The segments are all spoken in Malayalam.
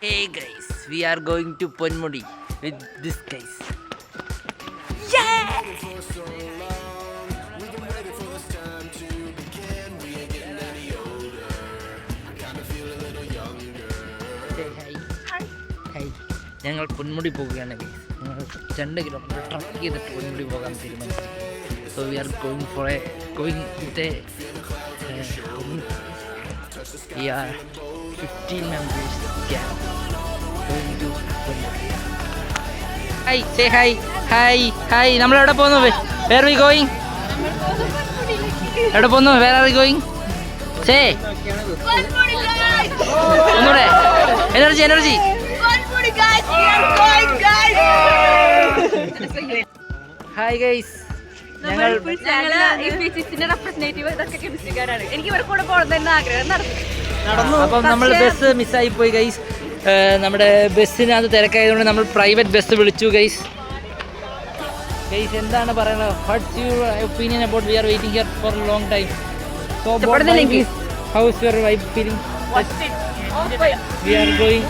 Hey guys, we are going to Ponmudi with this guys. Yeah! Say hi. Hi. ഞങ്ങൾ പൊന്മുടി പോവുകയാണ് ഗൈസ്. ഞങ്ങൾ 2 കിലോമീറ്റർ ട്രക്ക് ചെയ്തിട്ട് പൊന്മുടി പോകാൻ തീരുമാനിച്ചു. So we are going with a we are 15 members gang going to Ponmudi. Hi, say hi. Hi. നമ്മൾ എവിടെ പോകുന്നു? Where are we going? എവിടെ പോകുന്നു? Where are we going? Say. ഒന്നുകൂടെ. Energy. Ponmudi guys, we are going guys. Hi guys. ഞങ്ങൾ ഫിസിക്സിന്റെ റെപ്രസെന്റേറ്റീവ് ഇതൊക്കെ കെമിസ്ട്രിക്കാരാണ്. എനിക്ക് ഇവരുടെ കൂടെ പോകണമെന്ന് ആഗ്രഹം നടന്നു. അപ്പം നമ്മൾ ബസ് മിസ്സായി പോയി ഗൈസ്. നമ്മുടെ ബസ്സിനകത്ത് തിരക്കായതുകൊണ്ട് നമ്മൾ പ്രൈവറ്റ് ബസ് വിളിച്ചു ഗൈസ്. എന്താണ് പറയുന്നത്? What's your opinion about we are waiting here for a long time? So how is your vibe feeling? We are going.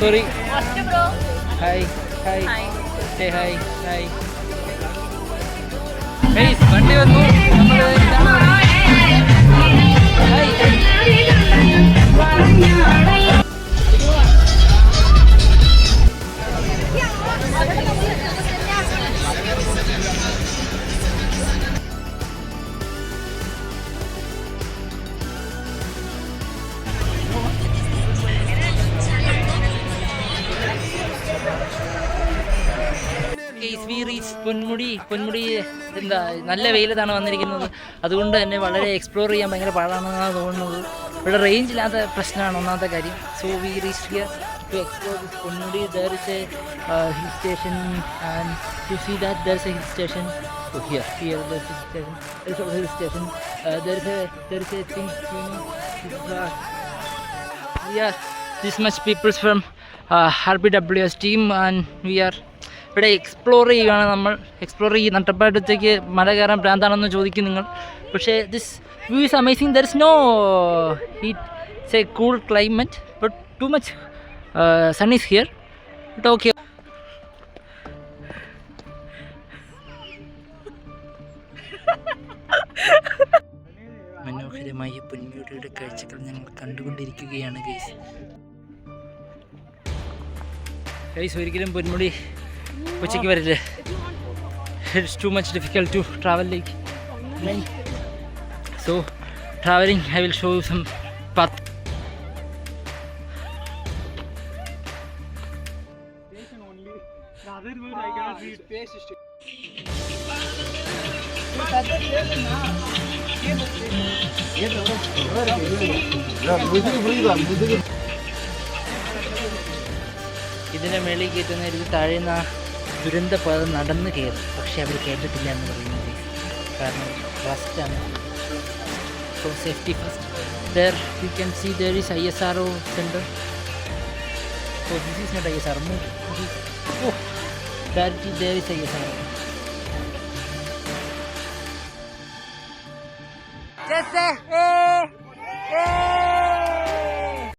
Sorry. Hi say hi. Guys വണ്ടി വന്നു. പൊന്മുടി എന്താ നല്ല വെയിലത്താണ് വന്നിരിക്കുന്നത്. അതുകൊണ്ട് തന്നെ വളരെ എക്സ്പ്ലോർ ചെയ്യാൻ ഭയങ്കര പാടാണെന്നാണ് തോന്നുന്നത്. ഇവിടെ റേഞ്ച് ഇല്ലാത്ത പ്രശ്നമാണ് ഒന്നാമത്തെ കാര്യം. So we reach here to explore this Ponmudi. There is a hill station and to see that there is a hill station. So here there is a station. There is a hill station. There is a thing. We are this much people from RPWS team and we are ഇവിടെ എക്സ്പ്ലോർ ചെയ്യുകയാണ് നമ്മൾ. എക്സ്പ്ലോർ ചെയ്ത് നട്ടപ്പാടത്തേക്ക് മല കയറാൻ പ്രാന്താണെന്ന് ചോദിക്കും നിങ്ങൾ. പക്ഷേ this view is amazing. There is no heat. It's a cool climate but too much sun is here. But okay. മനോഹരമായ പൊന്മുടിയുടെ കാഴ്ചകൾ ഞങ്ങൾ കണ്ടുകൊണ്ടിരിക്കുകയാണ് ഗൈസ്. ഒരിക്കലും പൊന്മുടി ഉച്ചയ്ക്ക് വരില്ല. It's too much difficult to travel like. So travelling I will show you some path. ഇതിൻ്റെ മേളിൽ കയറ്റുന്ന ഇത് താഴെന്ന ദുരന്ത പാത നടന്ന് കയറും. പക്ഷെ അവർ കേട്ടിട്ടില്ല എന്ന് പറയുന്നത്. കാരണം ഫസ്റ്റാണ്. So safety first. There you can see there is ISRO centre. So this is not ISRO. Oh that there is ISRO. Just say hey.